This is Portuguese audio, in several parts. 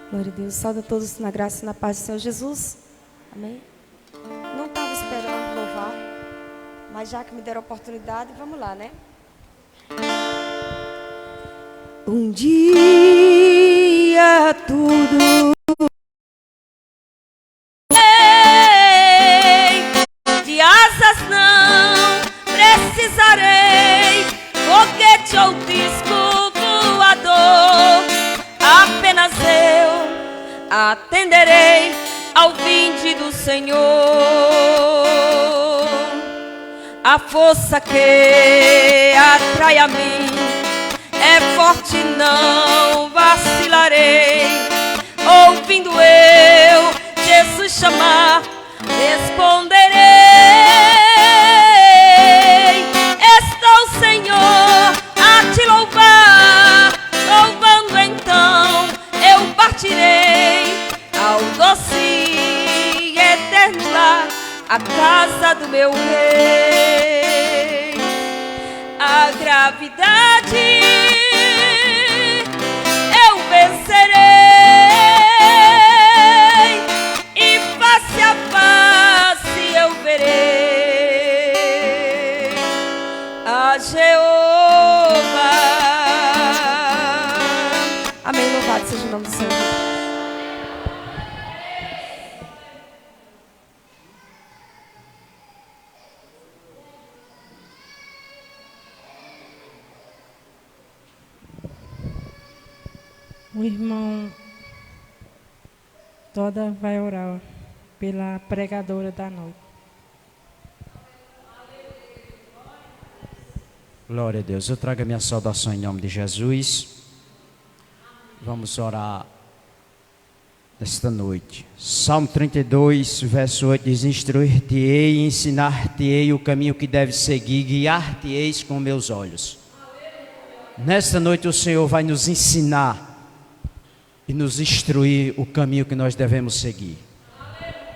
Glória a Deus. Salve a todos na graça e na paz do Senhor Jesus. Amém. Não estava esperando louvar, mas já que me deram a oportunidade, vamos lá, né? Um dia tudo de asas não precisarei, foguete ou disco voador, apenas eu atenderei ao vinde do Senhor. A força que atrai a mim é forte, não vacilarei. Ouvindo eu Jesus chamar, responderei. Estou, Senhor, a te louvar. Louvando então eu partirei ao doce e eterno lar, a casa do meu rei. A gravidade eu vencerei, e face a face eu verei a Jeová. Amém, louvado seja o nome do Senhor. O irmão toda vai orar pela pregadora da noite. Glória a Deus. Eu trago a minha saudação em nome de Jesus. Vamos orar nesta noite. Salmo 32, verso 8 diz: Instruir-te-ei e ensinar-te-ei o caminho que deves seguir, guiar-te-eis com meus olhos. Nesta noite o Senhor vai nos ensinar e nos instruir o caminho que nós devemos seguir.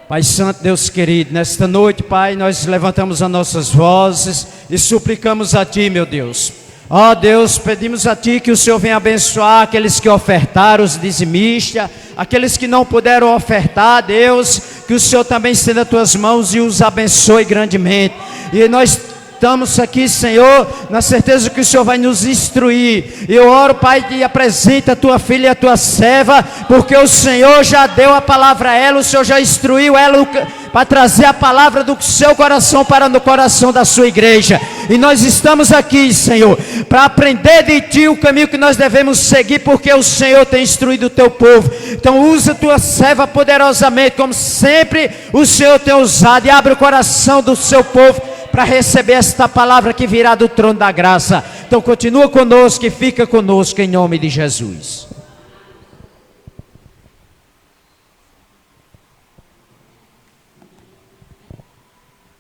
Pai Santo, Deus querido, nesta noite, Pai, nós levantamos as nossas vozes e suplicamos a Ti, meu Deus. Ó Deus, pedimos a Ti que o Senhor venha abençoar aqueles que ofertaram, os dizimistas, aqueles que não puderam ofertar, Deus, que o Senhor também estenda as Tuas mãos e os abençoe grandemente. E nós estamos aqui, Senhor, na certeza que o Senhor vai nos instruir. Eu oro, Pai, e apresenta a Tua filha e a Tua serva, porque o Senhor já deu a palavra a ela, o Senhor já instruiu ela para trazer a palavra do seu coração para no coração da sua igreja. E nós estamos aqui, Senhor, para aprender de Ti o caminho que nós devemos seguir, porque o Senhor tem instruído o Teu povo. Então usa a Tua serva poderosamente, como sempre o Senhor tem usado, e abre o coração do seu povo para receber esta palavra que virá do trono da graça. Então continua conosco e fica conosco em nome de Jesus.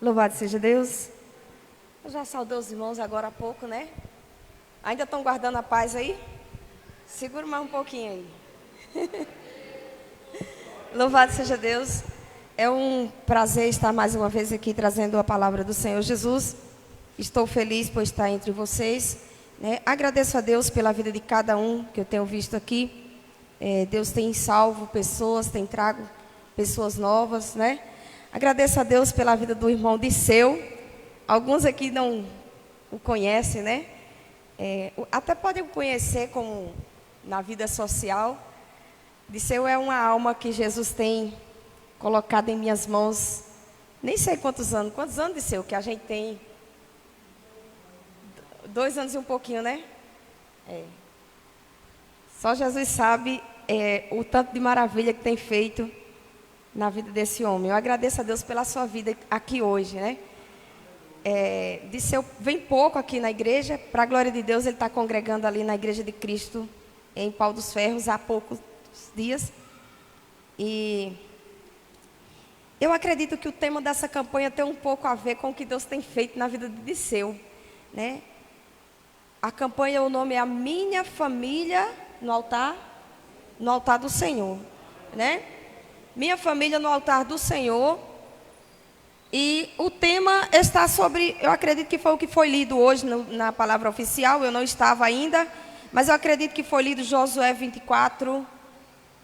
Louvado seja Deus. Eu já saudei os irmãos agora há pouco, né? Ainda estão guardando a paz aí? Segura mais um pouquinho aí. Louvado seja Deus. É um prazer estar mais uma vez aqui trazendo a palavra do Senhor Jesus. Estou feliz por estar entre vocês, né? Agradeço a Deus pela vida de cada um que eu tenho visto aqui. Deus tem salvo pessoas, tem trago pessoas novas, né? Agradeço a Deus pela vida do irmão Disseu. Alguns aqui não o conhecem, né? Até podem o conhecer como na vida social. Disseu é uma alma que Jesus tem colocado em minhas mãos, nem sei quantos anos Disseu, que a gente tem? 2 anos e um pouquinho, né? Só Jesus sabe o tanto de maravilha que tem feito na vida desse homem. Eu agradeço a Deus pela sua vida aqui hoje, né? Disseu vem pouco aqui na igreja, para a glória de Deus ele está congregando ali na Igreja de Cristo, em Pau dos Ferros, há poucos dias. E eu acredito que o tema dessa campanha tem um pouco a ver com o que Deus tem feito na vida de Disseu, né? A campanha, o nome é A Minha Família no Altar do Senhor, né? Minha Família no Altar do Senhor. E o tema está sobre, eu acredito que foi o que foi lido hoje na palavra oficial, eu não estava ainda, mas eu acredito que foi lido Josué 24,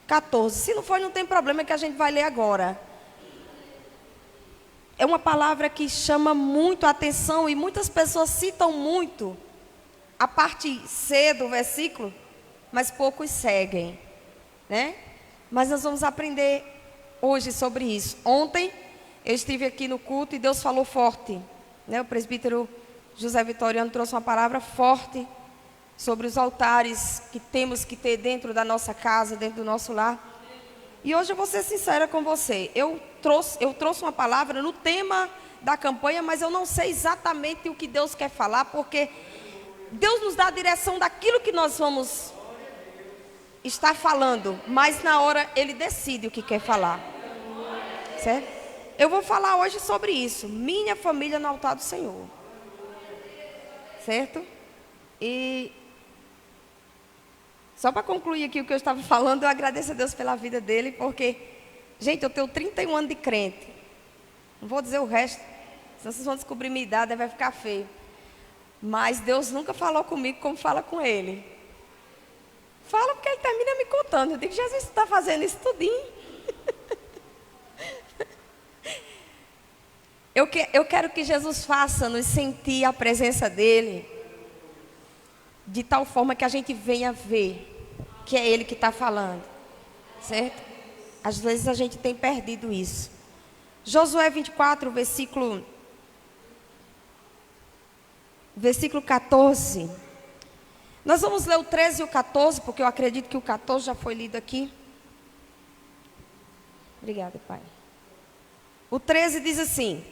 14. Se não for, não tem problema, que a gente vai ler agora. É uma palavra que chama muito a atenção e muitas pessoas citam muito a parte C do versículo, mas poucos seguem, né? Mas nós vamos aprender hoje sobre isso. Ontem eu estive aqui no culto e Deus falou forte, né? O presbítero José Vitoriano trouxe uma palavra forte sobre os altares que temos que ter dentro da nossa casa, dentro do nosso lar. E hoje eu vou ser sincera com você. Eu trouxe uma palavra no tema da campanha, mas eu não sei exatamente o que Deus quer falar, porque Deus nos dá a direção daquilo que nós vamos estar falando, mas na hora Ele decide o que quer falar. Certo? Eu vou falar hoje sobre isso. Minha família no altar do Senhor. Certo? E só para concluir aqui o que eu estava falando, eu agradeço a Deus pela vida dele, porque, gente, eu tenho 31 anos de crente. Não vou dizer o resto, senão vocês vão descobrir minha idade, aí vai ficar feio. Mas Deus nunca falou comigo como fala com ele. Fala porque ele termina me contando. Eu digo, Jesus, você está fazendo isso tudinho? Eu quero que Jesus faça-nos sentir a presença dele, de tal forma que a gente venha ver que é Ele que está falando, certo? Às vezes a gente tem perdido isso. Josué 24, versículo 14. Nós vamos ler o 13 e o 14, porque eu acredito que o 14 já foi lido aqui. Obrigada, Pai. O 13 diz assim: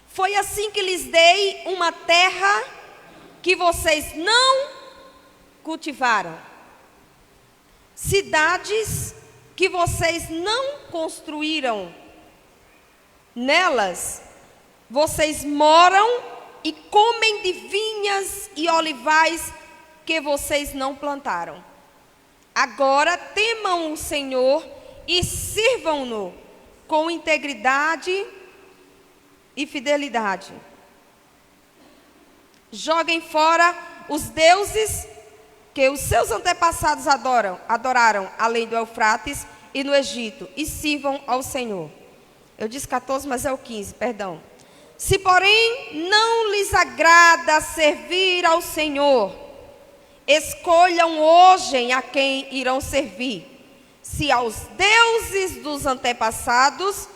foi assim que lhes dei uma terra que vocês não cultivaram, cidades que vocês não construíram, nelas vocês moram e comem de vinhas e olivais que vocês não plantaram. Agora temam o Senhor e sirvam-no com integridade e fidelidade. Joguem fora os deuses que os seus antepassados adoraram, além do Eufrates e no Egito, e sirvam ao Senhor. Eu disse 14, mas é o 15, perdão. Se, porém, não lhes agrada servir ao Senhor, escolham hoje a quem irão servir. Se aos deuses dos antepassados,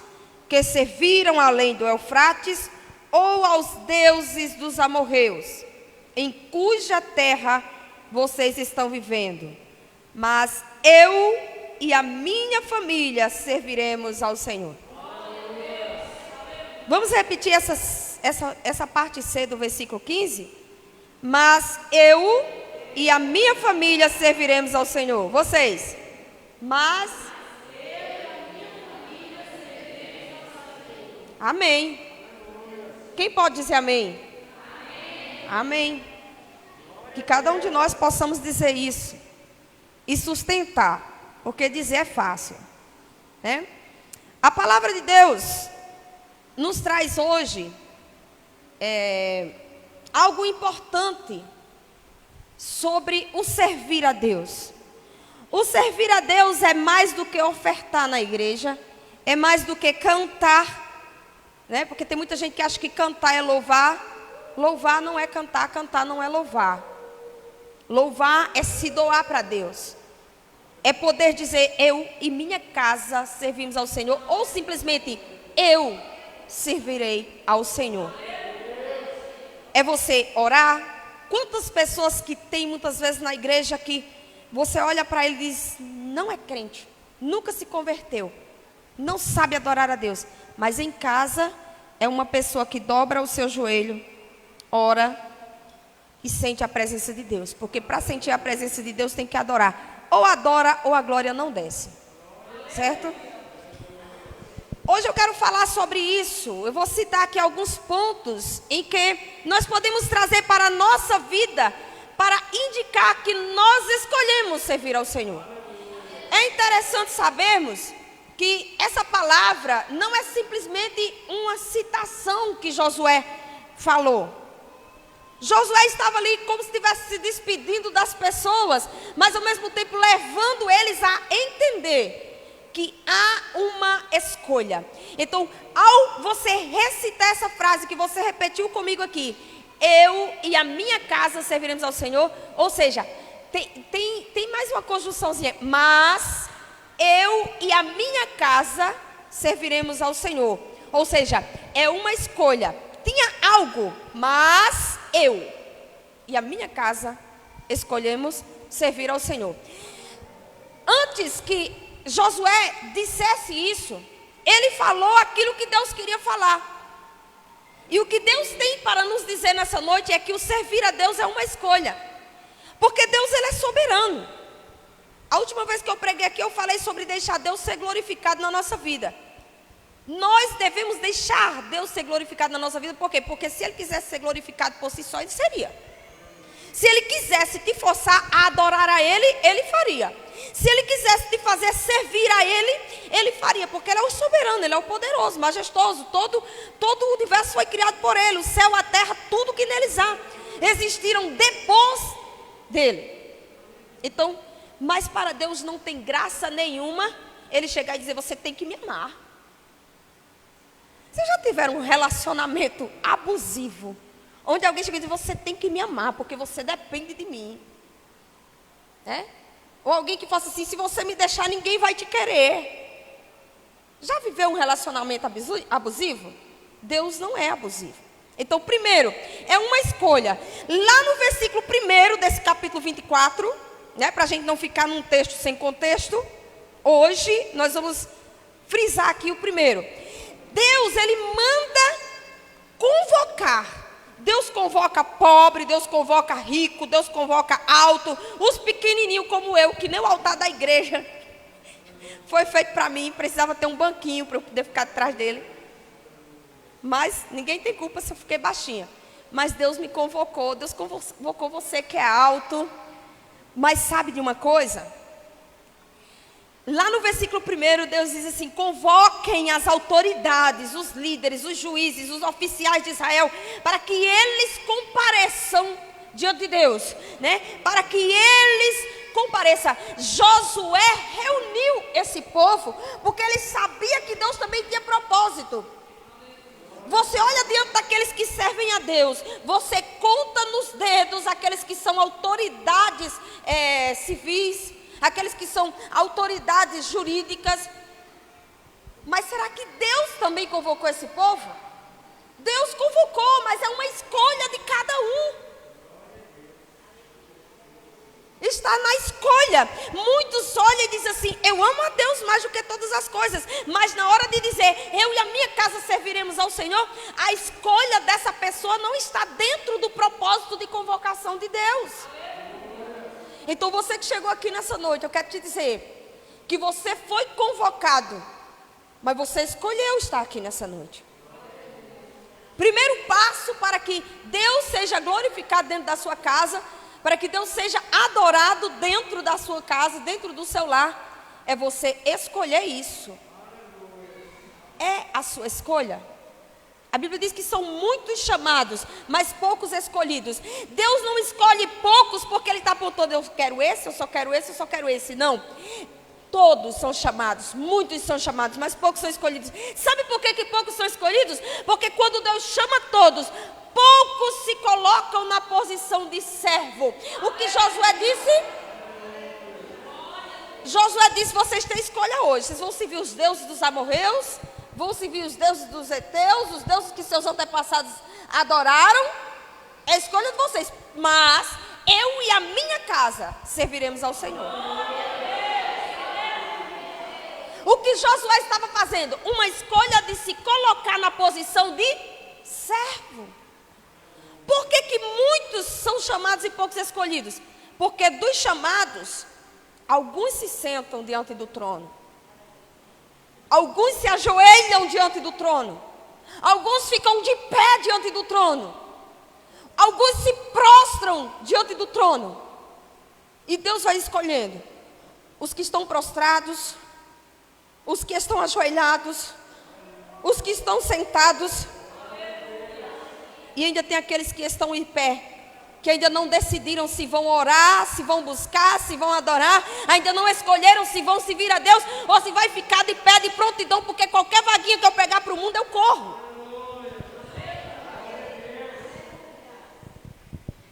que serviram além do Eufrates, ou aos deuses dos amorreus, em cuja terra vocês estão vivendo. Mas eu e a minha família serviremos ao Senhor. Vamos repetir essa parte C do versículo 15? Mas eu e a minha família serviremos ao Senhor. Vocês? Mas eu e a minha família serviremos ao Senhor. Amém. Quem pode dizer amém? Amém? Amém. Que cada um de nós possamos dizer isso e sustentar, porque dizer é fácil, né? A palavra de Deus nos traz hoje algo importante sobre o servir a Deus. O servir a Deus é mais do que ofertar na igreja, é mais do que cantar, né? Porque tem muita gente que acha que cantar é louvar. Louvar não é cantar, cantar não é louvar. Louvar é se doar para Deus. É poder dizer, eu e minha casa servimos ao Senhor, ou simplesmente, eu servirei ao Senhor. É você orar. Quantas pessoas que tem muitas vezes na igreja que você olha para ele e diz, não é crente, nunca se converteu, não sabe adorar a Deus, mas em casa é uma pessoa que dobra o seu joelho, ora e sente a presença de Deus, porque para sentir a presença de Deus tem que adorar, ou adora ou a glória não desce, certo? Hoje eu quero falar sobre isso. Eu vou citar aqui alguns pontos em que nós podemos trazer para a nossa vida, para indicar que nós escolhemos servir ao Senhor. É interessante sabermos que essa palavra não é simplesmente uma citação que Josué falou. Josué estava ali como se estivesse se despedindo das pessoas, mas ao mesmo tempo levando eles a entender que há uma escolha. Então, ao você recitar essa frase que você repetiu comigo aqui, eu e a minha casa serviremos ao Senhor, ou seja, tem mais uma conjunçãozinha, mas eu e a minha casa serviremos ao Senhor. Ou seja, é uma escolha. Tinha algo, mas eu e a minha casa escolhemos servir ao Senhor. Antes que Josué dissesse isso, ele falou aquilo que Deus queria falar. E o que Deus tem para nos dizer nessa noite é que o servir a Deus é uma escolha. Porque Deus, ele é soberano. A última vez que eu preguei aqui, eu falei sobre deixar Deus ser glorificado na nossa vida. Nós devemos deixar Deus ser glorificado na nossa vida. Por quê? Porque se Ele quisesse ser glorificado por si só, Ele seria. Se Ele quisesse te forçar a adorar a Ele, Ele faria. Se Ele quisesse te fazer servir a Ele, Ele faria. Porque Ele é o soberano, Ele é o poderoso, majestoso. Todo o universo foi criado por Ele. O céu, a terra, tudo que neles há, existiram depois dEle. Então, mas para Deus não tem graça nenhuma Ele chegar e dizer, você tem que me amar. Vocês já tiveram um relacionamento abusivo, onde alguém chega e diz, você tem que me amar, porque você depende de mim, né? Ou alguém que faça assim, se você me deixar, ninguém vai te querer. Já viveu um relacionamento abusivo? Deus não é abusivo. Então, primeiro, é uma escolha. Lá no versículo 1 desse capítulo 24, né, para a gente não ficar num texto sem contexto, hoje nós vamos frisar aqui o primeiro. Deus, Ele manda convocar. Deus convoca pobre, Deus convoca rico, Deus convoca alto, os pequenininhos como eu, que nem o altar da igreja foi feito para mim, precisava ter um banquinho para eu poder ficar atrás dele. Mas ninguém tem culpa se eu fiquei baixinha. Mas Deus me convocou, Deus convocou você que é alto. Mas sabe de uma coisa? Lá no versículo 1, Deus diz assim, convoquem as autoridades, os líderes, os juízes, os oficiais de Israel, para que eles compareçam diante de Deus, né? Para que eles compareçam. Josué reuniu esse povo, porque ele sabia que Deus também tinha propósito. Você olha diante daqueles que servem a Deus, você conta nos dedos aqueles que são autoridades civis, aqueles que são autoridades jurídicas. Mas será que Deus também convocou esse povo? Deus convocou, mas é uma escolha de cada um. Está na escolha. Muitos olham e dizem assim, eu amo a Deus mais do que todas as coisas. Mas na hora de dizer, eu e a minha casa serviremos ao Senhor, a escolha dessa pessoa não está dentro do propósito de convocação de Deus. Então você que chegou aqui nessa noite, eu quero te dizer que você foi convocado, mas você escolheu estar aqui nessa noite. Primeiro passo para que Deus seja glorificado dentro da sua casa, para que Deus seja adorado dentro da sua casa, dentro do seu lar, é você escolher isso. É a sua escolha. A Bíblia diz que são muitos chamados, mas poucos escolhidos. Deus não escolhe poucos porque Ele está apontando, eu quero esse, eu só quero esse, eu só quero esse. Não. Todos são chamados, muitos são chamados, mas poucos são escolhidos. Sabe por que poucos são escolhidos? Porque quando Deus chama todos, poucos se colocam na posição de servo. O que Josué disse? Josué disse, vocês têm escolha hoje. Vocês vão servir os deuses dos amorreus, vão servir os deuses dos heteus, os deuses que seus antepassados adoraram. É a escolha de vocês. Mas eu e a minha casa serviremos ao Senhor. O que Josué estava fazendo? Uma escolha de se colocar na posição de servo. Por que muitos são chamados e poucos escolhidos? Porque dos chamados, alguns se sentam diante do trono. Alguns se ajoelham diante do trono. Alguns ficam de pé diante do trono. Alguns se prostram diante do trono. E Deus vai escolhendo os que estão prostrados, os que estão ajoelhados, os que estão sentados. E ainda tem aqueles que estão em pé, que ainda não decidiram se vão orar, se vão buscar, se vão adorar, ainda não escolheram se vão servir a Deus, ou se vai ficar de pé de prontidão, porque qualquer vaguinha que eu pegar para o mundo, eu corro.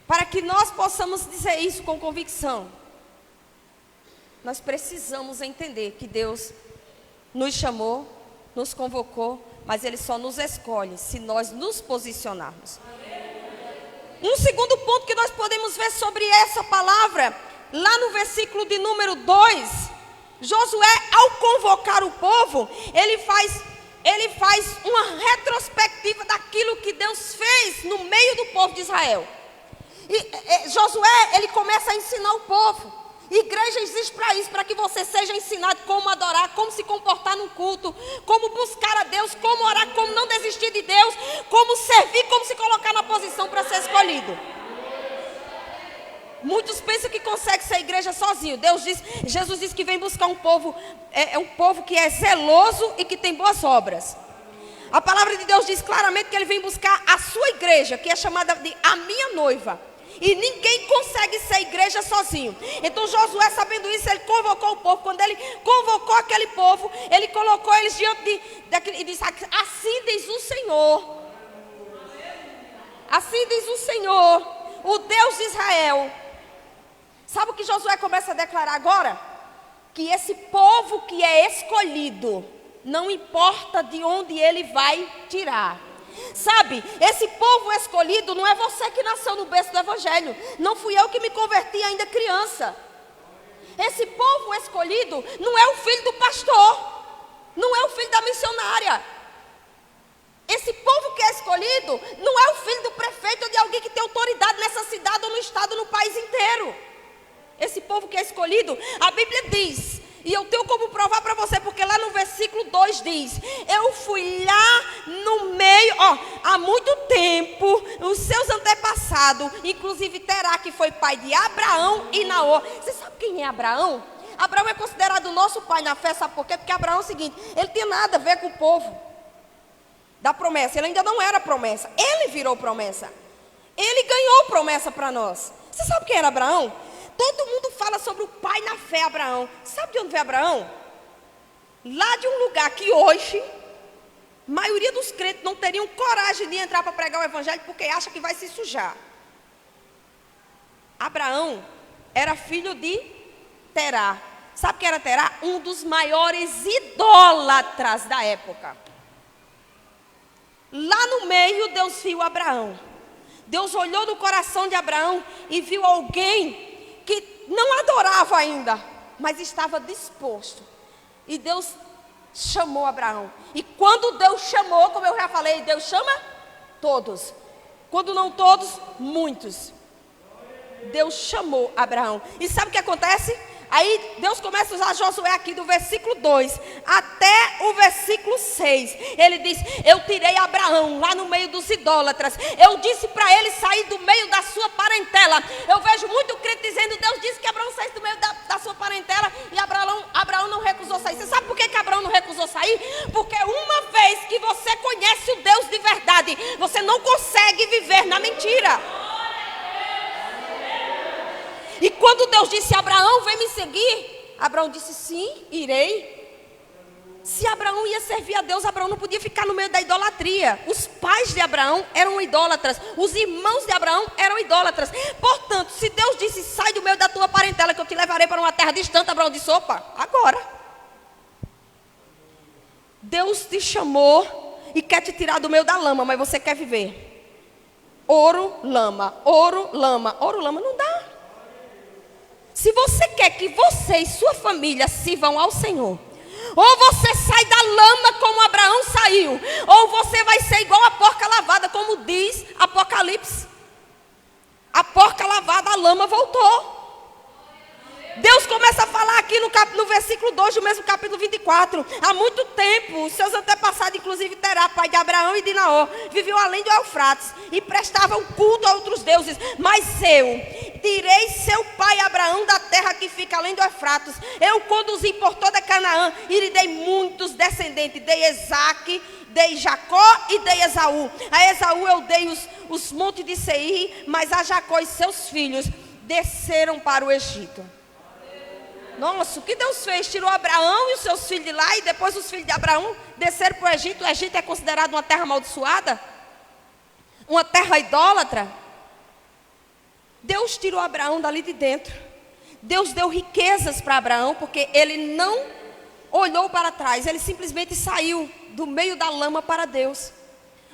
Para que nós possamos dizer isso com convicção, nós precisamos entender que Deus nos chamou, nos convocou, mas Ele só nos escolhe se nós nos posicionarmos. Um segundo ponto que nós podemos ver sobre essa palavra, lá no versículo de número 2, Josué, ao convocar o povo, ele faz uma retrospectiva daquilo que Deus fez no meio do povo de Israel. E Josué, ele começa a ensinar o povo. Igreja existe para isso, para que você seja ensinado como adorar, como se comportar no culto, como buscar a Deus, como orar, como não desistir de Deus, como servir, como se colocar na posição para ser escolhido. Muitos pensam que consegue ser igreja sozinho. Jesus diz que vem buscar um povo, um povo que é zeloso e que tem boas obras. A palavra de Deus diz claramente que Ele vem buscar a sua igreja, que é chamada de a minha noiva. E ninguém consegue ser igreja sozinho. Então Josué, sabendo isso, ele convocou o povo. Quando ele convocou aquele povo, ele colocou eles diante e disse: assim diz o Senhor. Assim diz o Senhor, o Deus de Israel. Sabe o que Josué começa a declarar agora? Que esse povo que é escolhido, não importa de onde ele vai tirar. Sabe, esse povo escolhido não é você que nasceu no berço do Evangelho. Não fui eu que me converti ainda criança. Esse povo escolhido não é o filho do pastor, não é o filho da missionária. Esse povo que é escolhido não é o filho do prefeito ou de alguém que tem autoridade nessa cidade ou no estado, no país inteiro. Esse povo que é escolhido, a Bíblia diz, e eu tenho como provar para você, porque lá no versículo 2 diz: eu fui lá no meio, há muito tempo, os seus antepassados, inclusive Terá, que foi pai de Abraão e Naor. Você sabe quem é Abraão? Abraão é considerado o nosso pai na fé, sabe por quê? Porque Abraão é o seguinte, ele tinha nada a ver com o povo da promessa, ele ainda não era promessa, ele virou promessa, ele ganhou promessa para nós. Você sabe quem era Abraão? Todo mundo fala sobre o pai na fé, Abraão. Sabe de onde veio Abraão? Lá de um lugar que hoje, a maioria dos crentes não teriam coragem de entrar para pregar o evangelho, porque acha que vai se sujar. Abraão era filho de Terá. Sabe quem era Terá? Um dos maiores idólatras da época. Lá no meio, Deus viu Abraão. Deus olhou no coração de Abraão e viu alguém que não adorava ainda, mas estava disposto. E Deus chamou Abraão. E quando Deus chamou, como eu já falei, Deus chama todos. Quando não todos, muitos. Deus chamou Abraão. E sabe o que acontece? Aí Deus começa a usar Josué aqui do versículo 2 até o versículo 6. Ele diz: eu tirei Abraão lá no meio dos idólatras. Eu disse para ele sair do meio da sua parentela. Eu vejo muito crente dizendo: Deus disse que Abraão saísse do meio da sua parentela. E Abraão não recusou sair. Você sabe por que Abraão não recusou sair? Porque uma vez que você conhece o Deus de verdade, você não consegue viver na mentira. E quando Deus disse: Abraão, vem me seguir, Abraão disse: sim, irei. Se Abraão ia servir a Deus, Abraão não podia ficar no meio da idolatria. Os pais de Abraão eram idólatras, os irmãos de Abraão eram idólatras. Portanto, se Deus disse: sai do meio da tua parentela que eu te levarei para uma terra distante, Abraão disse: opa, agora. Deus te chamou e quer te tirar do meio da lama, mas você quer viver. Ouro, lama, não dá. Se você quer que você e sua família sirvam ao Senhor, ou você sai da lama como Abraão saiu, ou você vai ser igual a porca lavada, como diz Apocalipse. A porca lavada, a lama voltou. Deus começa a falar aqui no versículo 2 do mesmo capítulo 24. Há muito tempo, os seus antepassados, inclusive Terá, pai de Abraão e de Naor, viveu além do Eufrates e prestavam culto a outros deuses. Mas eu tirei seu pai Abraão da terra que fica além do Eufrates, eu o conduzi por toda Canaã e lhe dei muitos descendentes, dei Isaque, dei Jacó e dei Esaú. A Esaú eu dei os montes de Seir, mas a Jacó e seus filhos desceram para o Egito. Nossa, o que Deus fez? Tirou Abraão e os seus filhos de lá, e depois os filhos de Abraão desceram para o Egito. O Egito é considerado uma terra amaldiçoada, uma terra idólatra. Deus tirou Abraão dali de dentro. Deus deu riquezas para Abraão, porque ele não olhou para trás, ele simplesmente saiu do meio da lama para Deus.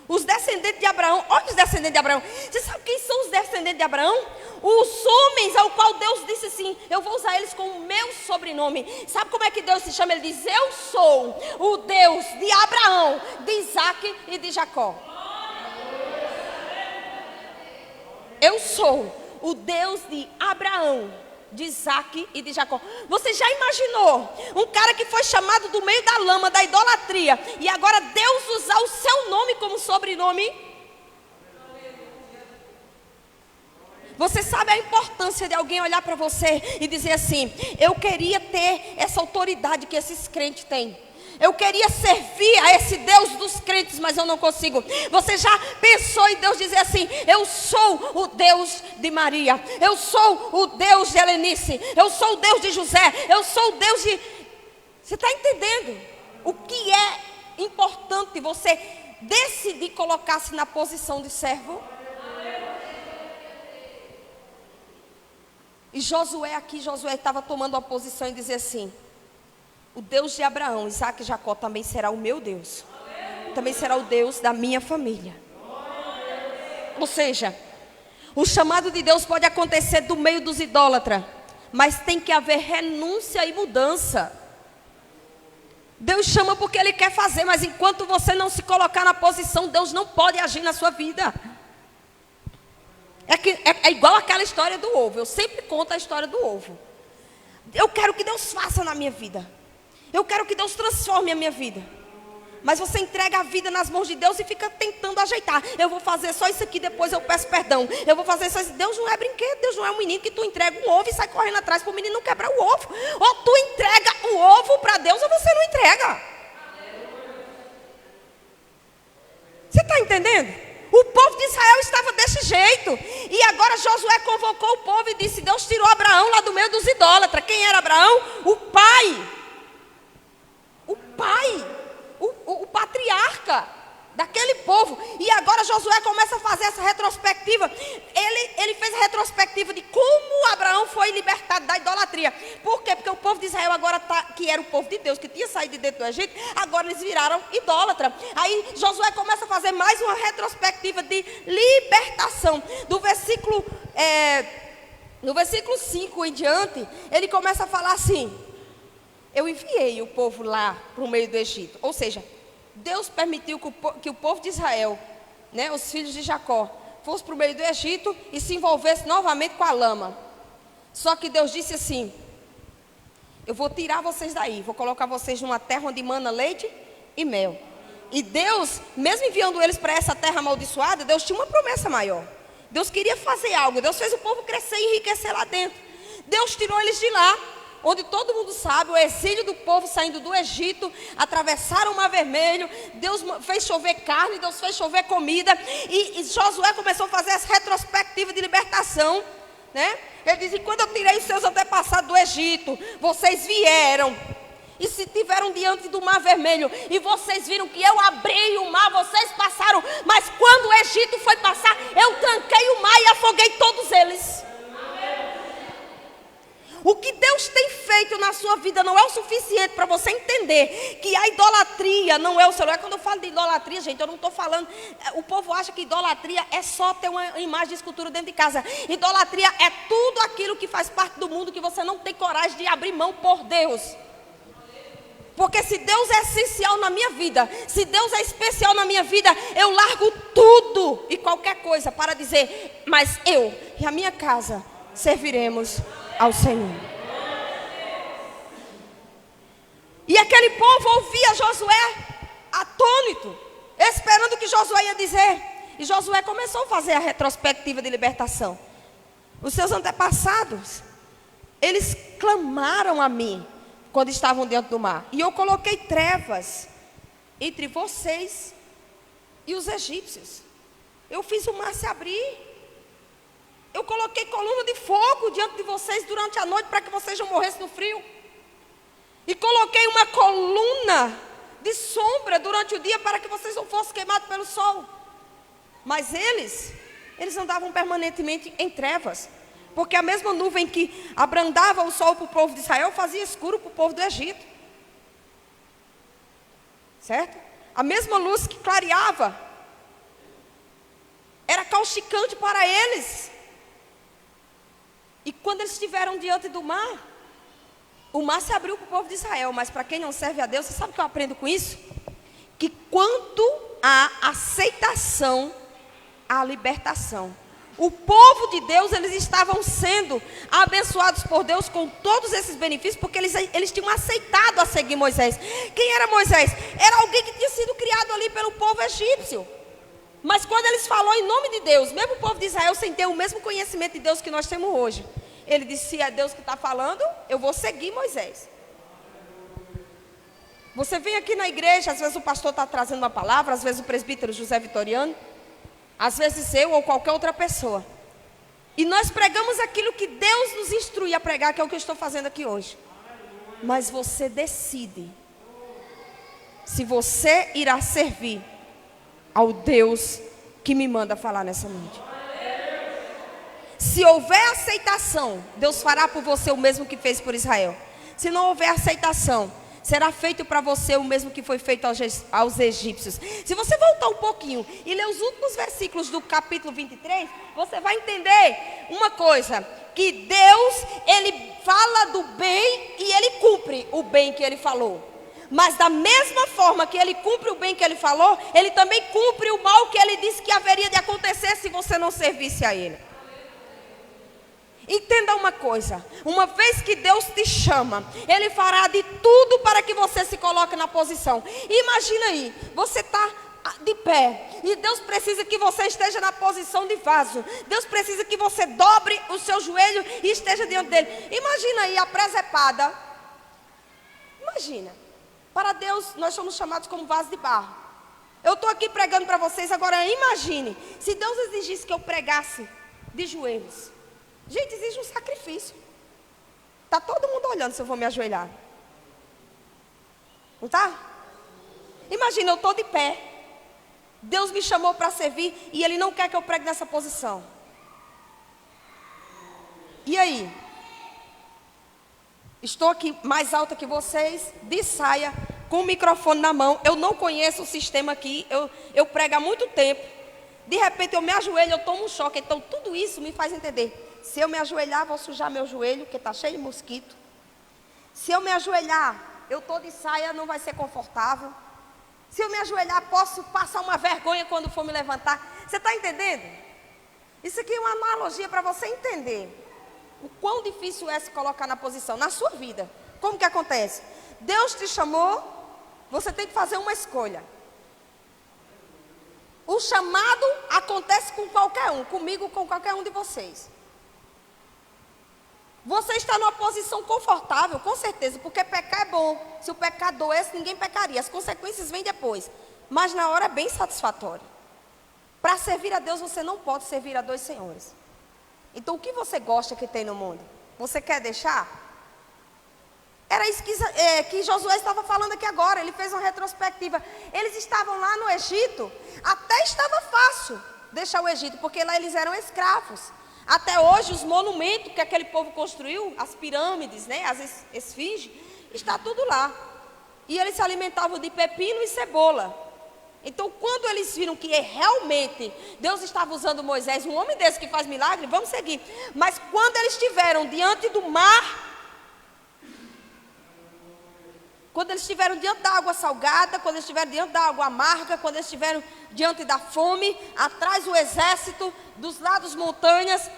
Os descendentes de Abraão, olha os descendentes de Abraão. Você sabe quem são os descendentes de Abraão? Os homens ao qual Deus disse assim: eu vou usar eles com o meu sobrenome. Sabe como é que Deus se chama? Ele diz: eu sou o Deus de Abraão, de Isaque e de Jacó. Eu sou o Deus de Abraão, de Isaque e de Jacó. Você já imaginou um cara que foi chamado do meio da lama, da idolatria, e agora Deus usar o seu nome como sobrenome? Você sabe a importância de alguém olhar para você e dizer assim: eu queria ter essa autoridade que esses crentes têm. Eu queria servir a esse Deus dos crentes, mas eu não consigo. Você já pensou em Deus dizer assim: eu sou o Deus de Maria, eu sou o Deus de Helenice, eu sou o Deus de José, eu sou o Deus de... Você está entendendo o que é importante você decidir colocar-se na posição de servo? E Josué estava tomando uma posição e dizer assim: o Deus de Abraão, Isaque e Jacó também será o meu Deus. Também será o Deus da minha família. Ou seja, o chamado de Deus pode acontecer do meio dos idólatras, mas tem que haver renúncia e mudança. Deus chama porque Ele quer fazer, mas enquanto você não se colocar na posição, Deus não pode agir na sua vida. É igual aquela história do ovo. Eu sempre conto a história do ovo. Eu quero que Deus faça na minha vida. Eu quero que Deus transforme a minha vida. Mas você entrega a vida nas mãos de Deus e fica tentando ajeitar. Eu vou fazer só isso aqui, depois eu peço perdão. Eu vou fazer só isso. Deus não é brinquedo, Deus não é um menino que tu entrega um ovo e sai correndo atrás para o menino não quebrar o ovo. Ou tu entrega o ovo para Deus ou você não entrega. Você está entendendo? O povo de Israel estava desse jeito. E agora Josué convocou o povo e disse: Deus tirou Abraão lá do meio dos idólatras. Quem era Abraão? O pai. O patriarca daquele povo. E agora Josué começa a fazer essa retrospectiva. Ele fez a retrospectiva de como Abraão foi libertado da idolatria. Por quê? Porque o povo de Israel agora, que era o povo de Deus, que tinha saído de dentro do Egito, agora eles viraram idólatra. Aí Josué começa a fazer mais uma retrospectiva de libertação. No versículo 5 em diante, ele começa a falar assim: eu enviei o povo lá para o meio do Egito. Ou seja, Deus permitiu que o povo de Israel, né, os filhos de Jacó, fosse para o meio do Egito e se envolvesse novamente com a lama. Só que Deus disse assim: eu vou tirar vocês daí, vou colocar vocês numa terra onde mana leite e mel. E Deus, mesmo enviando eles para essa terra amaldiçoada, Deus tinha uma promessa maior. Deus queria fazer algo. Deus fez o povo crescer e enriquecer lá dentro. Deus tirou eles de lá, onde todo mundo sabe, o exílio do povo saindo do Egito, atravessaram o Mar Vermelho, Deus fez chover carne, Deus fez chover comida, e Josué começou a fazer essa retrospectiva de libertação, né? Ele diz: e quando eu tirei os seus antepassados do Egito, vocês vieram e se tiveram diante do Mar Vermelho, e vocês viram que eu abri o mar, vocês passaram, mas quando o Egito foi passar, eu tranquei o mar e afoguei todos eles. O que Deus tem feito na sua vida não é o suficiente para você entender que a idolatria não é o seu lugar. Quando eu falo de idolatria, gente, eu não estou falando... O povo acha que idolatria é só ter uma imagem de escultura dentro de casa. Idolatria é tudo aquilo que faz parte do mundo que você não tem coragem de abrir mão por Deus. Porque se Deus é essencial na minha vida, se Deus é especial na minha vida, eu largo tudo e qualquer coisa para dizer: mas eu e a minha casa serviremos ao Senhor. E aquele povo ouvia Josué atônito, esperando o que Josué ia dizer. E Josué começou a fazer a retrospectiva de libertação. Os seus antepassados, eles clamaram a mim quando estavam dentro do mar. E eu coloquei trevas entre vocês e os egípcios. Eu fiz o mar se abrir. Eu coloquei coluna de fogo diante de vocês durante a noite para que vocês não morressem no frio. E coloquei uma coluna de sombra durante o dia para que vocês não fossem queimados pelo sol. Mas eles andavam permanentemente em trevas. Porque a mesma nuvem que abrandava o sol para o povo de Israel fazia escuro para o povo do Egito. Certo? A mesma luz que clareava era causticante para eles. E quando eles estiveram diante do mar, o mar se abriu para o povo de Israel. Mas para quem não serve a Deus, você sabe o que eu aprendo com isso? Que quanto à aceitação, à libertação, o povo de Deus, eles estavam sendo abençoados por Deus com todos esses benefícios, porque eles tinham aceitado a seguir Moisés. Quem era Moisés? Era alguém que tinha sido criado ali pelo povo egípcio. Mas quando eles falaram em nome de Deus, mesmo o povo de Israel sem ter o mesmo conhecimento de Deus que nós temos hoje, ele disse: se é Deus que está falando, eu vou seguir Moisés. Você vem aqui na igreja, às vezes o pastor está trazendo uma palavra, às vezes o presbítero José Vitoriano, às vezes eu ou qualquer outra pessoa. E nós pregamos aquilo que Deus nos instrui a pregar, que é o que eu estou fazendo aqui hoje. Mas você decide se você irá servir ao Deus que me manda falar nessa noite. Se houver aceitação, Deus fará por você o mesmo que fez por Israel. Se não houver aceitação, será feito para você o mesmo que foi feito aos egípcios. Se você voltar um pouquinho e ler os últimos versículos do capítulo 23, você vai entender uma coisa: que Deus, Ele fala do bem e Ele cumpre o bem que Ele falou. Mas da mesma forma que Ele cumpre o bem que Ele falou, Ele também cumpre o mal que Ele disse que haveria de acontecer se você não servisse a Ele. Entenda uma coisa: uma vez que Deus te chama, Ele fará de tudo para que você se coloque na posição. Imagina aí, você está de pé e Deus precisa que você esteja na posição de vaso. Deus precisa que você dobre o seu joelho e esteja diante dele. Imagina aí a presepada. Imagina, para Deus nós somos chamados como vaso de barro. Eu estou aqui pregando para vocês. Agora imagine, se Deus exigisse que eu pregasse de joelhos. Gente, exige um sacrifício. Está todo mundo olhando se eu vou me ajoelhar. Não está? Imagina, eu estou de pé. Deus me chamou para servir e Ele não quer que eu pregue nessa posição. E aí? Estou aqui mais alta que vocês, de saia, com o microfone na mão. Eu não conheço o sistema aqui. Eu prego há muito tempo. De repente eu me ajoelho, eu tomo um choque. Então tudo isso me faz entender. Se eu me ajoelhar, vou sujar meu joelho, porque está cheio de mosquito. Se eu me ajoelhar, eu estou de saia, não vai ser confortável. Se eu me ajoelhar, posso passar uma vergonha quando for me levantar. Você está entendendo? Isso aqui é uma analogia para você entender o quão difícil é se colocar na posição, na sua vida. Como que acontece? Deus te chamou, você tem que fazer uma escolha. O chamado acontece com qualquer um, comigo, com qualquer um de vocês. Você está numa posição confortável, com certeza, porque pecar é bom. Se o pecado doesse, ninguém pecaria. As consequências vêm depois. Mas na hora é bem satisfatório. Para servir a Deus, você não pode servir a dois senhores. Então, o que você gosta que tem no mundo? Você quer deixar? Era isso que Josué estava falando aqui agora. Ele fez uma retrospectiva. Eles estavam lá no Egito. Até estava fácil deixar o Egito, porque lá eles eram escravos. Até hoje, os monumentos que aquele povo construiu, as pirâmides, né, as esfinges, está tudo lá. E eles se alimentavam de pepino e cebola. Então, quando eles viram que realmente Deus estava usando Moisés, um homem desse que faz milagre, vamos seguir. Mas quando eles estiveram diante do mar, quando eles estiveram diante da água salgada, quando eles estiveram diante da água amarga, quando eles estiveram diante da fome, atrás o exército, dos lados montanhas,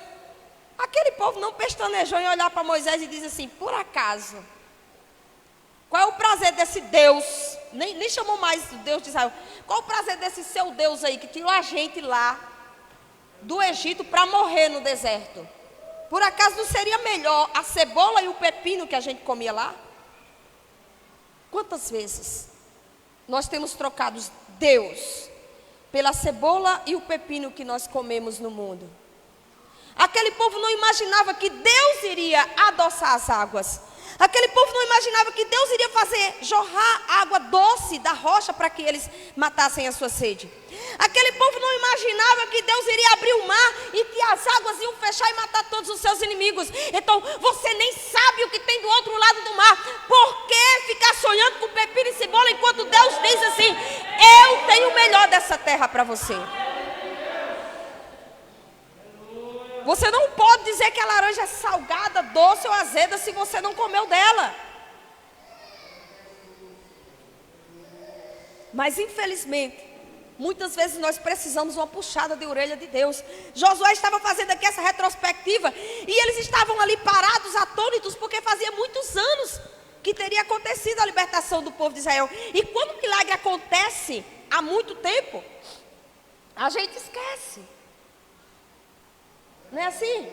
aquele povo não pestanejou em olhar para Moisés e dizer assim: por acaso, qual é o prazer desse Deus, nem chamou mais o Deus de Israel, qual é o prazer desse seu Deus aí, que tirou a gente lá do Egito para morrer no deserto? Por acaso não seria melhor a cebola e o pepino que a gente comia lá? Quantas vezes nós temos trocado Deus pela cebola e o pepino que nós comemos no mundo? Aquele povo não imaginava que Deus iria adoçar as águas. Aquele povo não imaginava que Deus iria fazer jorrar água doce da rocha para que eles matassem a sua sede. Aquele povo não imaginava que Deus iria abrir o mar e que as águas iam fechar e matar todos os seus inimigos. Então você nem sabe o que tem do outro lado do mar. Por que ficar sonhando com pepino e cebola enquanto Deus diz assim: eu tenho o melhor dessa terra para você? Você não pode dizer que a laranja é salgada, doce ou azeda se você não comeu dela. Mas infelizmente, muitas vezes nós precisamos uma puxada de orelha de Deus. Josué estava fazendo aqui essa retrospectiva e eles estavam ali parados, atônitos, porque fazia muitos anos que teria acontecido a libertação do povo de Israel. E quando o milagre acontece há muito tempo, a gente esquece. Não é assim?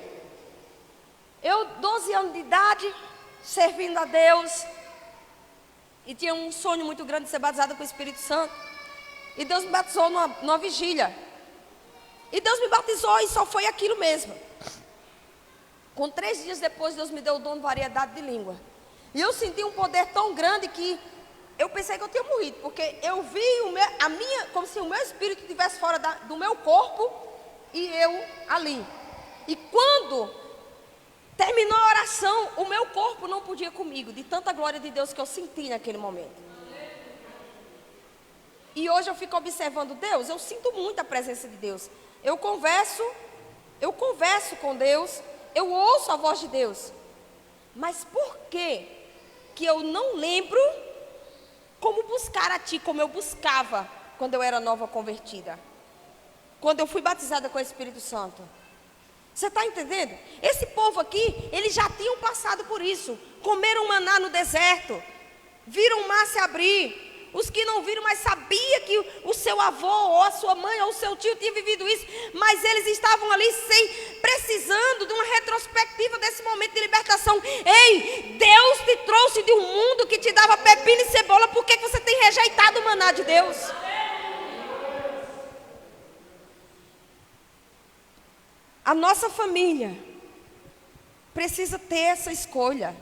Eu, 12 anos de idade, servindo a Deus, e tinha um sonho muito grande de ser batizada com o Espírito Santo. E Deus me batizou numa vigília. E Deus me batizou e só foi aquilo mesmo. Com 3 dias depois, Deus me deu o dom de variedade de língua. E eu senti um poder tão grande que eu pensei que eu tinha morrido. Porque eu vi como se o meu espírito estivesse fora do meu corpo e eu ali. E quando terminou a oração, o meu corpo não podia comigo, de tanta glória de Deus que eu senti naquele momento. E hoje eu fico observando Deus, eu sinto muito a presença de Deus. Eu converso com Deus, eu ouço a voz de Deus. Mas por que eu não lembro como buscar a Ti, como eu buscava quando eu era nova convertida? Quando eu fui batizada com o Espírito Santo. Você está entendendo? Esse povo aqui, eles já tinham passado por isso. Comeram maná no deserto. Viram o mar se abrir. Os que não viram, mas sabia que o seu avô, ou a sua mãe, ou o seu tio tinha vivido isso. Mas eles estavam ali precisando de uma retrospectiva desse momento de libertação. Ei, Deus te trouxe de um mundo que te dava pepino e cebola. Por que você tem rejeitado o maná de Deus? A nossa família precisa ter essa escolha.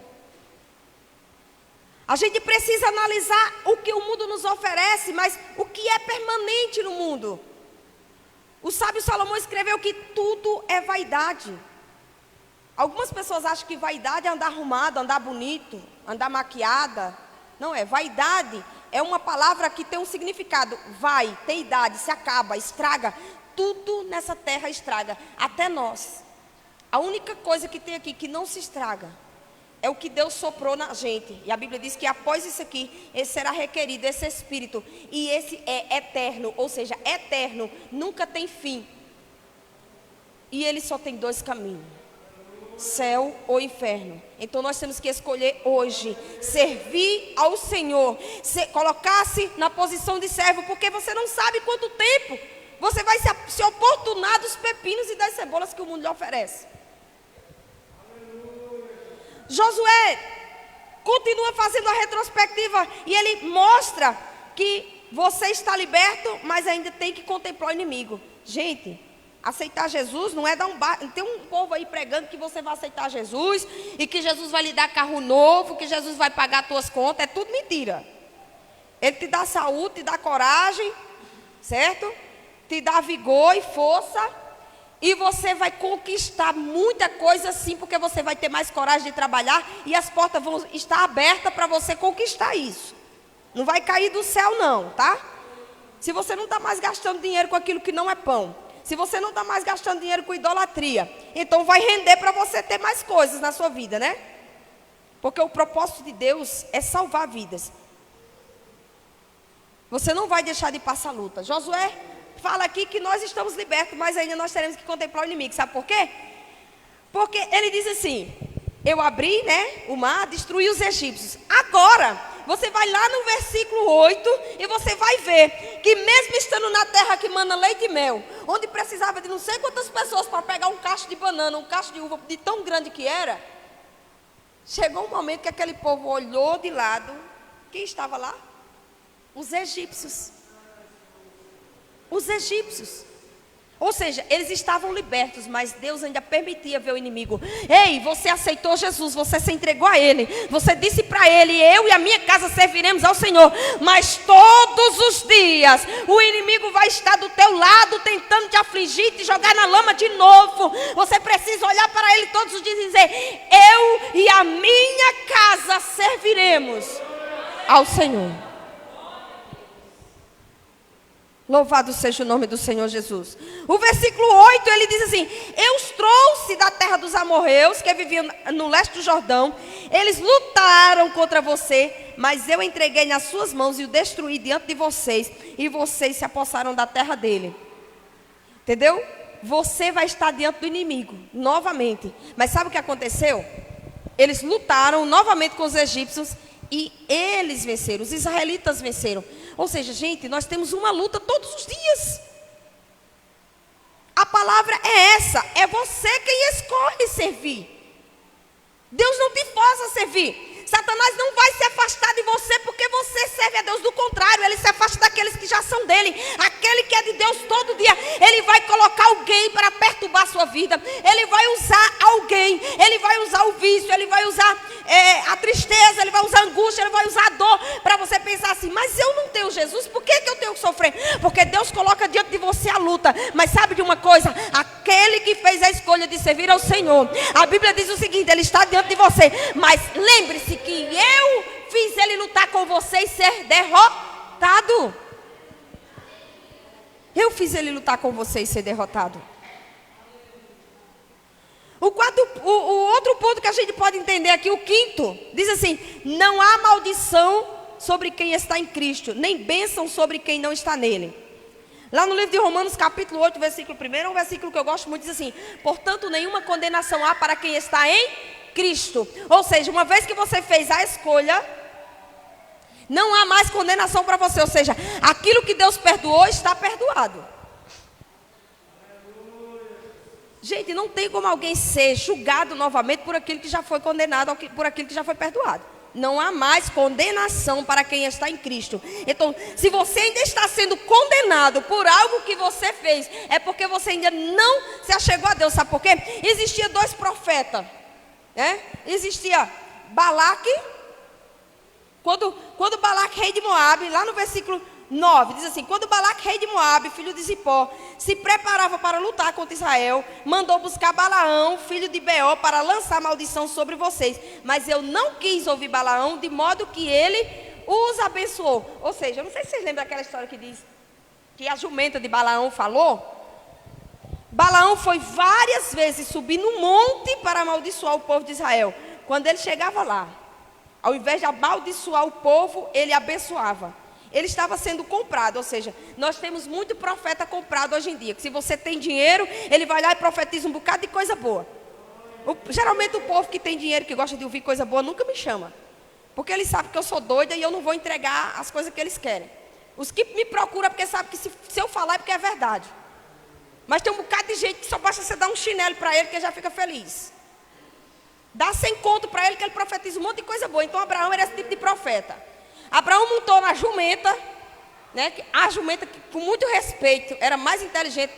A gente precisa analisar o que o mundo nos oferece, mas o que é permanente no mundo. O sábio Salomão escreveu que tudo é vaidade. Algumas pessoas acham que vaidade é andar arrumado, andar bonito, andar maquiada. Não é, vaidade é uma palavra que tem um significado. Vai, tem idade, se acaba, estraga. Tudo nessa terra estraga, até nós. A única coisa que tem aqui que não se estraga é o que Deus soprou na gente. E a Bíblia diz que após isso aqui, esse será requerido, esse Espírito. E esse é eterno, ou seja, eterno, nunca tem fim. E ele só tem 2 caminhos: céu ou inferno. Então nós temos que escolher hoje servir ao Senhor, colocar-se na posição de servo, porque você não sabe quanto tempo você vai se oportunar dos pepinos e das cebolas que o mundo lhe oferece. Josué continua fazendo a retrospectiva e ele mostra que você está liberto, mas ainda tem que contemplar o inimigo. Gente, aceitar Jesus não é dar tem um povo aí pregando que você vai aceitar Jesus e que Jesus vai lhe dar carro novo, que Jesus vai pagar as tuas contas. É tudo mentira. Ele te dá saúde, te dá coragem, certo? Te dá vigor e força, e você vai conquistar muita coisa sim, porque você vai ter mais coragem de trabalhar e as portas vão estar abertas para você conquistar isso. Não vai cair do céu não, tá? Se você não está mais gastando dinheiro com aquilo que não é pão, se você não está mais gastando dinheiro com idolatria, então vai render para você ter mais coisas na sua vida, né? Porque o propósito de Deus é salvar vidas. Você não vai deixar de passar luta. Josué fala aqui que nós estamos libertos, mas ainda nós teremos que contemplar o inimigo. Sabe por quê? Porque ele diz assim: eu abri, o mar, destruí os egípcios. Agora você vai lá no versículo 8 e você vai ver que mesmo estando na terra que mana leite e mel, onde precisava de não sei quantas pessoas para pegar um cacho de banana, um cacho de uva, de tão grande que era, chegou um momento que aquele povo olhou de lado. Quem estava lá? Os egípcios. Os egípcios. Ou seja, eles estavam libertos, mas Deus ainda permitia ver o inimigo. Ei, você aceitou Jesus, você se entregou a Ele. Você disse para Ele, eu e a minha casa serviremos ao Senhor. Mas todos os dias, o inimigo vai estar do teu lado, tentando te afligir, te jogar na lama de novo. Você precisa olhar para Ele todos os dias e dizer, eu e a minha casa serviremos ao Senhor. Louvado seja o nome do Senhor Jesus. O versículo 8, ele diz assim, eu os trouxe da terra dos amorreus, que viviam no leste do Jordão. Eles lutaram contra você, mas eu entreguei nas suas mãos e o destruí diante de vocês. E vocês se apossaram da terra dele. Entendeu? Você vai estar diante do inimigo, novamente. Mas sabe o que aconteceu? Eles lutaram novamente com os egípcios e eles venceram, os israelitas venceram. Ou seja, gente, nós temos uma luta todos os dias. A palavra é essa, é você quem escolhe servir. Deus não te força a servir. Satanás não vai se afastar de você porque você serve a Deus. Do contrário, ele se afasta daqueles que já são dele. Aquele que é de Deus todo dia, ele vai colocar alguém para perturbar a sua vida. Ele vai usar alguém, ele vai usar o vício, ele vai usar a tristeza, ele vai usar a angústia, ele vai usar a dor, para você pensar assim, mas eu não tenho Jesus, por que eu tenho que sofrer? Porque Deus coloca diante de você a luta. Mas sabe de uma coisa? Aquele que fez a escolha de servir ao Senhor, a Bíblia diz o seguinte, ele está diante de você, mas lembre-se que eu fiz ele lutar com você e ser derrotado. Eu fiz ele lutar com você e ser derrotado. O outro ponto que a gente pode entender aqui, o quinto, diz assim, não há maldição sobre quem está em Cristo, nem bênção sobre quem não está nele. Lá no livro de Romanos, capítulo 8, versículo 1, é um versículo que eu gosto muito, diz assim, portanto, nenhuma condenação há para quem está em Cristo. Ou seja, uma vez que você fez a escolha, não há mais condenação para você. Ou seja, aquilo que Deus perdoou está perdoado. Gente, não tem como alguém ser julgado novamente por aquilo que já foi condenado, por aquilo que já foi perdoado. Não há mais condenação para quem está em Cristo. Então, se você ainda está sendo condenado por algo que você fez, é porque você ainda não se achegou a Deus. Sabe por quê? Existia dois profetas. Existia Balaque, quando Balaque, rei de Moabe, lá no versículo 9, diz assim, quando Balaque, rei de Moabe, filho de Zippor, se preparava para lutar contra Israel, mandou buscar Balaão, filho de Beor, para lançar maldição sobre vocês. Mas eu não quis ouvir Balaão, de modo que ele os abençoou. Ou seja, eu não sei se vocês lembram daquela história que diz que a jumenta de Balaão falou. Balaão foi várias vezes subir no monte para amaldiçoar o povo de Israel. Quando ele chegava lá, ao invés de amaldiçoar o povo, ele abençoava. Ele estava sendo comprado, ou seja, nós temos muito profeta comprado hoje em dia. Que se você tem dinheiro, ele vai lá e profetiza um bocado de coisa boa. Geralmente o povo que tem dinheiro, que gosta de ouvir coisa boa, nunca me chama. Porque eles sabem que eu sou doida e eu não vou entregar as coisas que eles querem. Os que me procuram é porque sabem que se eu falar é porque é verdade. Mas tem um bocado de gente que só basta você dar um chinelo para ele que ele já fica feliz. Dá 100 conto para ele que ele profetiza um monte de coisa boa. Então Abraão era esse tipo de profeta. Abraão montou na jumenta, a jumenta que, com muito respeito, era mais inteligente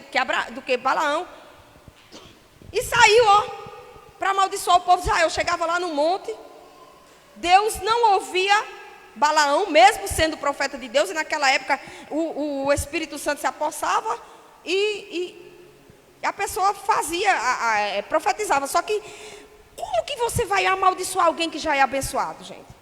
do que Balaão. E saiu, para amaldiçoar o povo de Israel. Chegava lá no monte, Deus não ouvia Balaão, mesmo sendo profeta de Deus. E naquela época o Espírito Santo se apossava e a pessoa profetizava. Só que, como que você vai amaldiçoar alguém que já é abençoado, gente?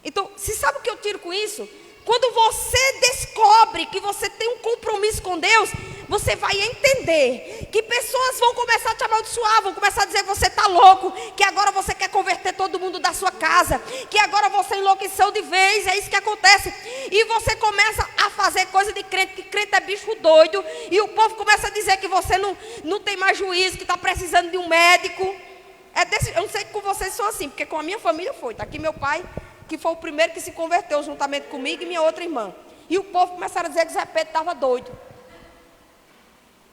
Então, você sabe o que eu tiro com isso? Quando você descobre que você tem um compromisso com Deus, você vai entender que pessoas vão começar a te amaldiçoar, vão começar a dizer que você está louco, que agora você quer converter todo mundo da sua casa, que agora você enlouqueceu de vez, é isso que acontece. E você começa a fazer coisa de crente, que crente é bicho doido, e o povo começa a dizer que você não tem mais juízo, que está precisando de um médico. Eu não sei que com vocês são assim, porque com a minha família foi. Está aqui meu pai, que foi o primeiro que se converteu juntamente comigo e minha outra irmã. E o povo começaram a dizer que Zé Pedro estava doido.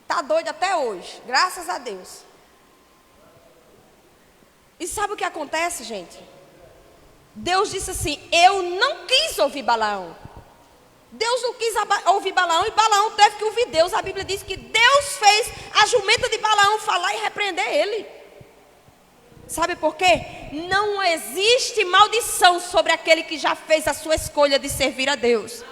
Está doido até hoje, graças a Deus. E sabe o que acontece, gente? Deus disse assim: eu não quis ouvir Balaão. Deus não quis ouvir Balaão, e Balaão teve que ouvir Deus. A Bíblia diz que Deus fez a jumenta de Balaão falar e repreender ele. Sabe por quê? Não existe maldição sobre aquele que já fez a sua escolha de servir a Deus.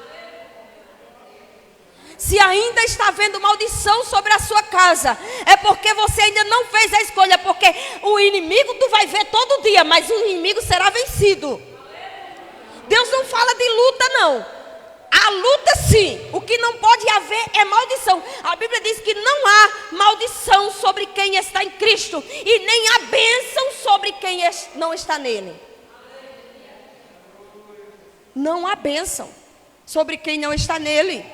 Se ainda está havendo maldição sobre a sua casa, é porque você ainda não fez a escolha. Porque o inimigo tu vai ver todo dia, mas o inimigo será vencido. Deus não fala de luta, não. A luta sim. O que não pode haver é maldição. A Bíblia diz que não há maldição sobre quem está em Cristo, e nem há bênção sobre quem não está nele. Não há bênção sobre quem não está nele.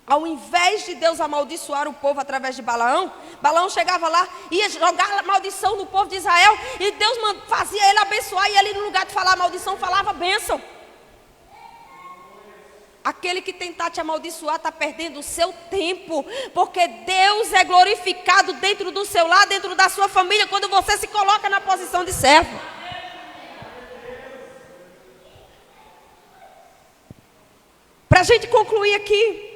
Ao invés de Deus amaldiçoar o povo através de Balaão, Balaão chegava lá, ia jogar maldição no povo de Israel, e Deus fazia ele abençoar, e ele, no lugar de falar maldição, falava bênção. Aquele que tentar te amaldiçoar está perdendo o seu tempo, porque Deus é glorificado dentro do seu lar, dentro da sua família, quando você se coloca na posição de servo. Para a gente concluir aqui,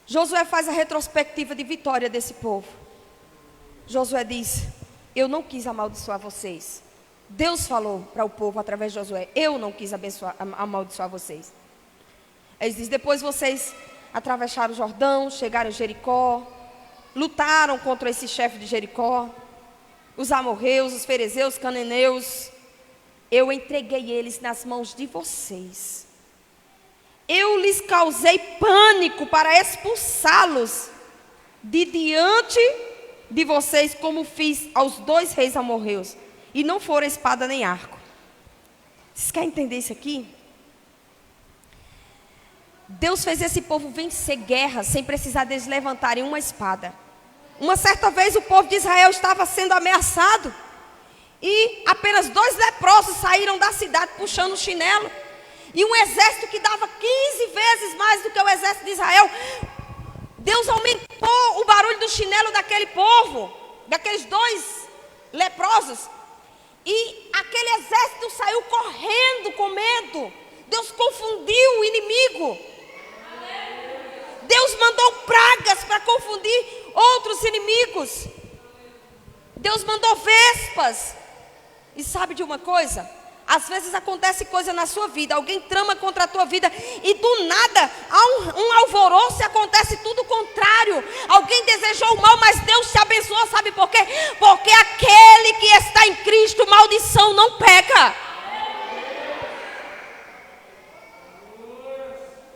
Josué faz a retrospectiva de vitória desse povo. Josué diz: eu não quis amaldiçoar vocês. Deus falou para o povo através de Josué: eu não quis amaldiçoar vocês. Ele diz: depois vocês atravessaram o Jordão, chegaram em Jericó, lutaram contra esse chefe de Jericó, os amorreus, os ferezeus, os cananeus. Eu entreguei eles nas mãos de vocês. Eu lhes causei pânico para expulsá-los de diante de vocês, como fiz aos 2 reis amorreus. E não foram espada nem arco. Vocês querem entender isso aqui? Deus fez esse povo vencer guerras sem precisar deles levantarem uma espada. Uma certa vez o povo de Israel estava sendo ameaçado, e apenas 2 leprosos saíram da cidade puxando o chinelo. E um exército que dava 15 vezes mais do que o exército de Israel. Deus aumentou o barulho do chinelo daquele povo, daqueles 2 leprosos. E aquele exército saiu correndo com medo. Deus confundiu o inimigo. Deus mandou pragas para confundir outros inimigos. Deus mandou vespas. E sabe de uma coisa? Às vezes acontece coisa na sua vida, alguém trama contra a tua vida, e do nada há um alvoroço e acontece tudo o contrário. Alguém desejou o mal, mas Deus te abençoou. Sabe por quê? Porque aquele que está em Cristo, maldição não pega.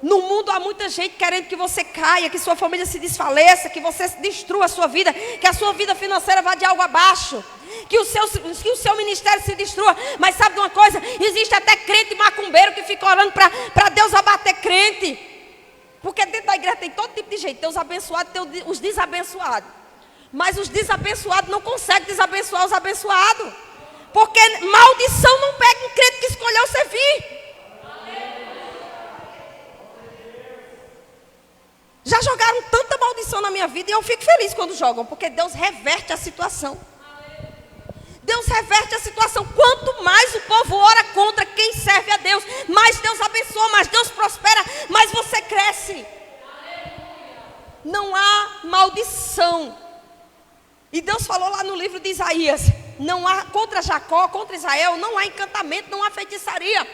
No mundo há muita gente querendo que você caia, que sua família se desfaleça, que você destrua a sua vida, que a sua vida financeira vá de algo abaixo, que o seu ministério se destrua. Mas sabe de uma coisa? Existe até crente macumbeiro que fica orando para Deus abater crente. Porque dentro da igreja tem todo tipo de gente. Tem os abençoados, tem os desabençoados. Mas os desabençoados não conseguem desabençoar os abençoados. Porque maldição não pega um crente que escolheu servir. Já jogaram tanta maldição na minha vida, e eu fico feliz quando jogam, porque Deus reverte a situação. Deus reverte a situação. Quanto mais o povo ora contra quem serve a Deus, mais Deus abençoa, mais Deus prospera, mais você cresce. Não há maldição. E Deus falou lá no livro de Isaías: não há contra Jacó, contra Israel, não há encantamento, não há feitiçaria.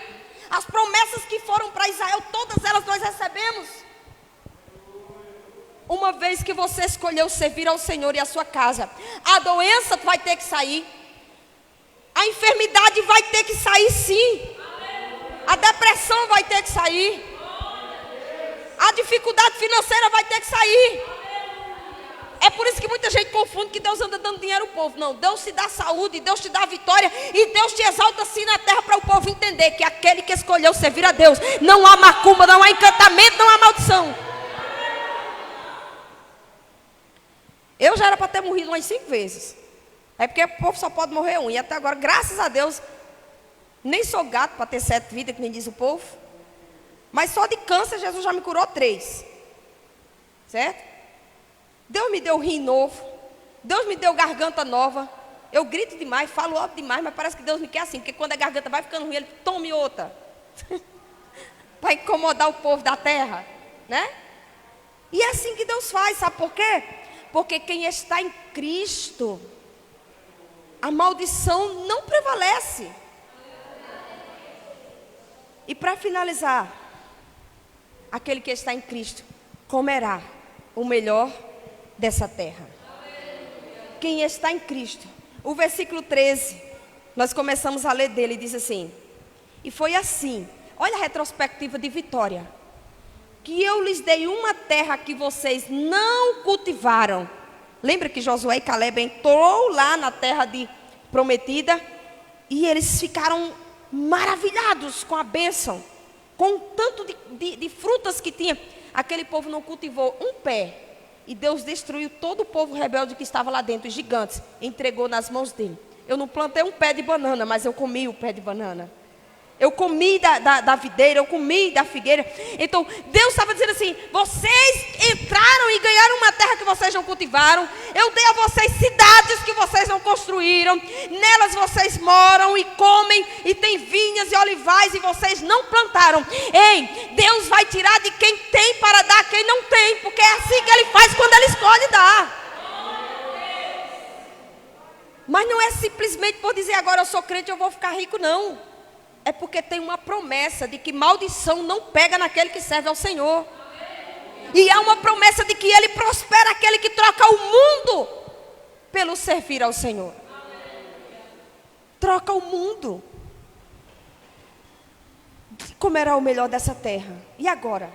As promessas que foram para Israel, todas elas nós recebemos. Uma vez que você escolheu servir ao Senhor e à sua casa, a doença vai ter que sair. A enfermidade vai ter que sair, sim. A depressão vai ter que sair. A dificuldade financeira vai ter que sair. É por isso que muita gente confunde que Deus anda dando dinheiro ao povo. Não, Deus te dá saúde, Deus te dá vitória, e Deus te exalta assim na terra, para o povo entender que aquele que escolheu servir a Deus, não há macumba, não há encantamento, não há maldição. Eu já era para ter morrido umas 5 vezes. É porque o povo só pode morrer um. E até agora, graças a Deus, nem sou gato para ter 7 vidas, que nem diz o povo. Mas só de câncer Jesus já me curou 3. Certo? Deus me deu rim novo. Deus me deu garganta nova. Eu grito demais, falo alto demais, mas parece que Deus me quer assim. Porque quando a garganta vai ficando ruim, Ele tome outra. Para incomodar o povo da terra. Né? E é assim que Deus faz, sabe por quê? Porque quem está em Cristo, a maldição não prevalece. E para finalizar, aquele que está em Cristo comerá o melhor dessa terra. Quem está em Cristo. O versículo 13, nós começamos a ler dele, diz assim: e foi assim, olha a retrospectiva de Vitória, que eu lhes dei uma terra que vocês não cultivaram. Lembra que Josué e Caleb entrou lá na terra prometida, e eles ficaram maravilhados com a bênção, com o tanto de frutas que tinha. Aquele povo não cultivou um pé, e Deus destruiu todo o povo rebelde que estava lá dentro, os gigantes, entregou nas mãos dele. Eu não plantei um pé de banana, mas eu comi o pé de banana. Eu comi da videira, eu comi da figueira. Então, Deus estava dizendo assim: vocês entraram e ganharam uma terra que vocês não cultivaram. Eu dei a vocês cidades que vocês não construíram. Nelas vocês moram e comem, e tem vinhas e olivais, e vocês não plantaram. Ei, Deus vai tirar de quem tem para dar a quem não tem, porque é assim que Ele faz quando Ele escolhe dar. Mas não é simplesmente por dizer agora eu sou crente, eu vou ficar rico, não. É porque tem uma promessa de que maldição não pega naquele que serve ao Senhor. E há uma promessa de que Ele prospera aquele que troca o mundo pelo servir ao Senhor. Troca o mundo. Comerá o melhor dessa terra. E agora?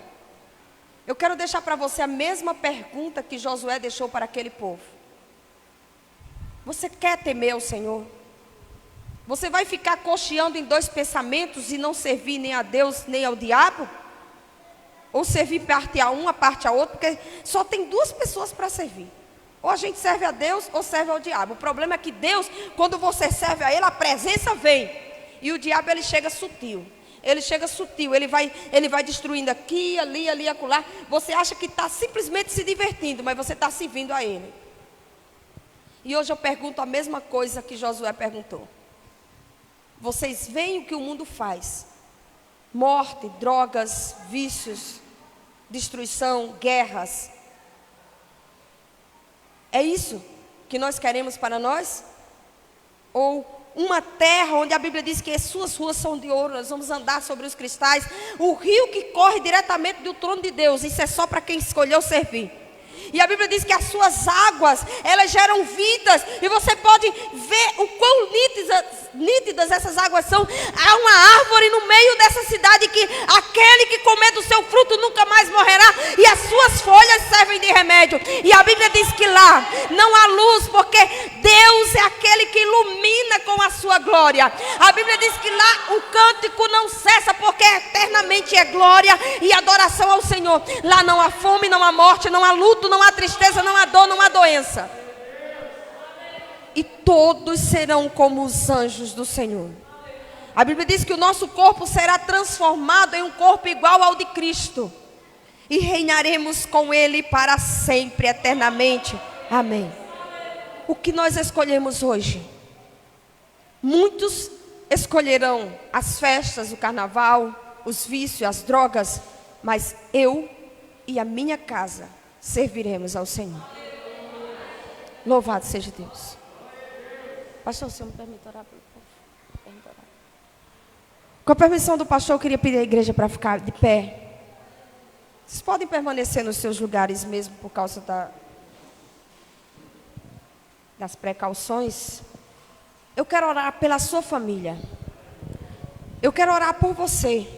Eu quero deixar para você a mesma pergunta que Josué deixou para aquele povo. Você quer temer ao Senhor? Você vai ficar cocheando em 2 pensamentos e não servir nem a Deus nem ao diabo? Ou servir parte a um, a parte a outro? Porque só tem 2 pessoas para servir. Ou a gente serve a Deus ou serve ao diabo. O problema é que Deus, quando você serve a Ele, a presença vem. E o diabo, ele chega sutil. Ele chega sutil, ele vai destruindo aqui, ali, acolá. Você acha que está simplesmente se divertindo, mas você está servindo a Ele. E hoje eu pergunto a mesma coisa que Josué perguntou. Vocês veem o que o mundo faz: morte, drogas, vícios, destruição, guerras. É isso que nós queremos para nós? Ou uma terra onde a Bíblia diz que as suas ruas são de ouro, nós vamos andar sobre os cristais, o rio que corre diretamente do trono de Deus, isso é só para quem escolheu servir. E a Bíblia diz que as suas águas, elas geram vidas. E você pode ver o quão nítidas essas águas são. Há uma árvore no meio dessa cidade que aquele que comer do seu fruto nunca mais morrerá. E as suas folhas servem de remédio. E a Bíblia diz que lá não há luz, porque Deus é aquele que ilumina com a sua glória. A Bíblia diz que lá o cântico não cessa, porque eternamente é glória e adoração ao Senhor. Lá não há fome, não há morte, não há luto, não há tristeza, não há dor, não há doença. E todos serão como os anjos do Senhor. A Bíblia diz que o nosso corpo será transformado em um corpo igual ao de Cristo. E reinaremos com Ele para sempre, eternamente. Amém. O que nós escolhemos hoje? Muitos escolherão as festas, o carnaval, os vícios, as drogas. Mas eu e a minha casa serviremos ao Senhor. Louvado seja Deus. Pastor, o senhor me permite orar pelo povo? Com a permissão do pastor, eu queria pedir à igreja para ficar de pé. Vocês podem permanecer nos seus lugares mesmo por causa das precauções. Eu quero orar pela sua família. Eu quero orar por você.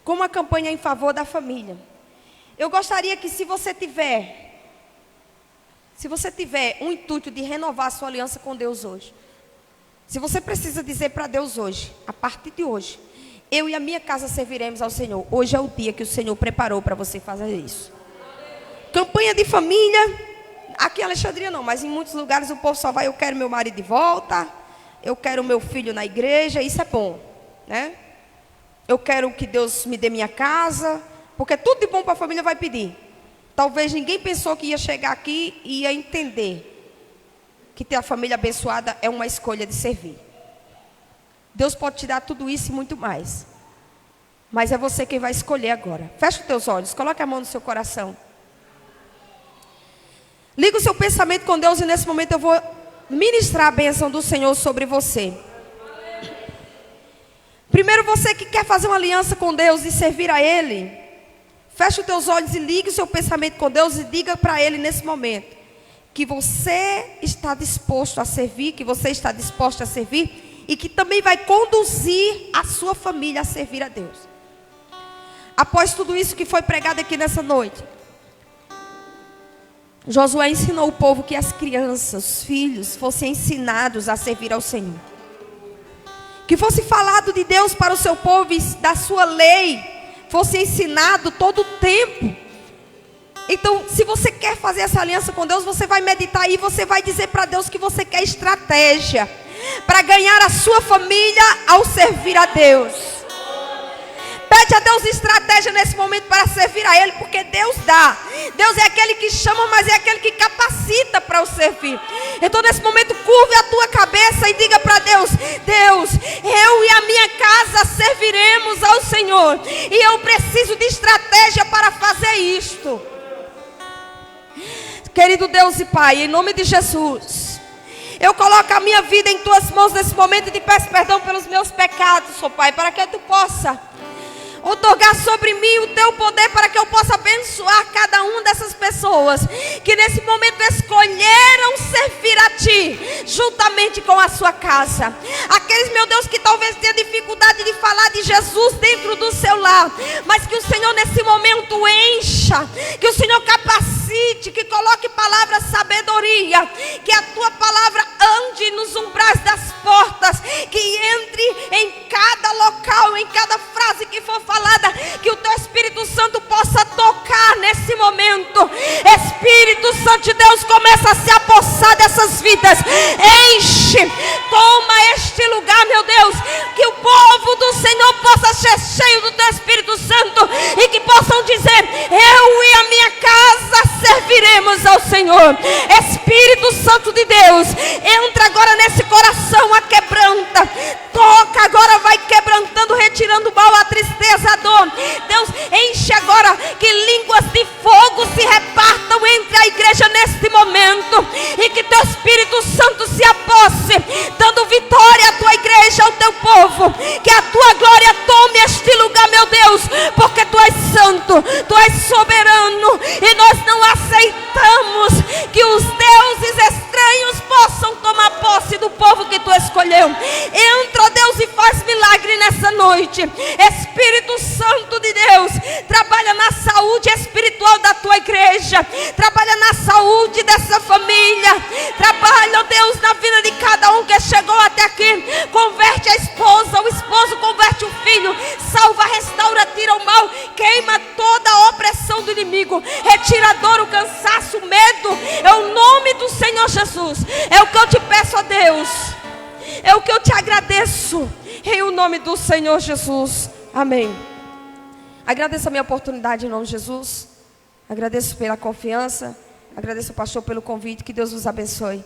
Com uma campanha em favor da família. Eu gostaria que se você tiver um intuito de renovar a sua aliança com Deus hoje. Se você precisa dizer para Deus hoje, a partir de hoje, eu e a minha casa serviremos ao Senhor. Hoje é o dia que o Senhor preparou para você fazer isso. Campanha de família, Aqui em Alexandria não, mas em muitos lugares o povo só vai, eu quero meu marido de volta, eu quero meu filho na igreja, isso é bom, né? Eu quero que Deus me dê minha casa, porque tudo de bom para a família vai pedir. Talvez ninguém pensou que ia chegar aqui e ia entender que ter a família abençoada é uma escolha de servir. Deus pode te dar tudo isso e muito mais. Mas é você quem vai escolher agora. Fecha os teus olhos, coloque a mão no seu coração. Liga o seu pensamento com Deus e nesse momento eu vou ministrar a bênção do Senhor sobre você. Primeiro, você que quer fazer uma aliança com Deus e servir a Ele, fecha os teus olhos e ligue o seu pensamento com Deus e diga para Ele nesse momento que você está disposto a servir, que você está disposto a servir e que também vai conduzir a sua família a servir a Deus. Após tudo isso que foi pregado aqui nessa noite, Josué ensinou o povo que as crianças, os filhos, fossem ensinados a servir ao Senhor. Que fosse falado de Deus para o seu povo e da sua lei fosse ensinado todo o tempo. Então, se você quer fazer essa aliança com Deus, você vai meditar aí, você vai dizer para Deus que você quer estratégia para ganhar a sua família ao servir a Deus. Pede a Deus estratégia nesse momento para servir a Ele, porque Deus dá. Deus é aquele que chama, mas é aquele que capacita para o servir. Então nesse momento curve a tua cabeça e diga para Deus: Deus, eu e a minha casa serviremos ao Senhor. E eu preciso de estratégia para fazer isto. Querido Deus e Pai, em nome de Jesus, eu coloco a minha vida em tuas mãos nesse momento e te peço perdão pelos meus pecados, ó Pai, para que tu possa otorgar sobre mim o teu poder para que eu possa abençoar cada uma dessas pessoas que nesse momento escolheram servir a Ti, juntamente com a sua casa. Aqueles, meu Deus, que talvez tenham dificuldade de falar de Jesus dentro do seu lar, mas que o Senhor nesse momento encha, que o Senhor capacite, que coloque palavra sabedoria, que a Tua palavra ande nos umbrais das portas, que entre em cada local, em cada frase que for falada, que o Teu Espírito Santo possa tocar nesse momento. Espírito Santo de Deus, começa a se apossar dessas vidas, enche, toma este lugar, meu Deus, que o povo do Senhor possa ser cheio do Teu Espírito Santo e que possam dizer: eu e a minha casa serviremos ao Senhor. Espírito Santo de Deus, entra agora nesse coração, a quebranta, toca agora, vai quebrantando, retirando o mal, a tristeza, a dor. Deus, enche agora, que línguas de fogo se repartam entre a igreja neste momento, e que Teu Espírito Santo se aposse, dando vitória à Tua igreja, ao Teu povo, que a Tua glória tome este lugar, meu Deus, porque Tu és santo, Tu és soberano, e nós não aceitamos que os deuses estranhos possam tomar posse do povo que Tu escolheu. Entra, ó Deus, e faz milagre nessa noite. Espírito Santo de Deus, trabalha na saúde espiritual da Tua igreja, trabalha na saúde dessa família, trabalha, ó Deus, na vida de cada um que chegou até aqui. Converte a esposa, o esposo converte o filho, salva, restaura, tira o mal, queima toda a opressão do inimigo, retira a dor, o cansaço, o medo. É o nome do Senhor Jesus, é o que eu te peço, ó Deus, é o que eu te agradeço, em o nome do Senhor Jesus, amém. Agradeço a minha oportunidade em nome de Jesus, agradeço pela confiança, agradeço ao pastor pelo convite, que Deus nos abençoe.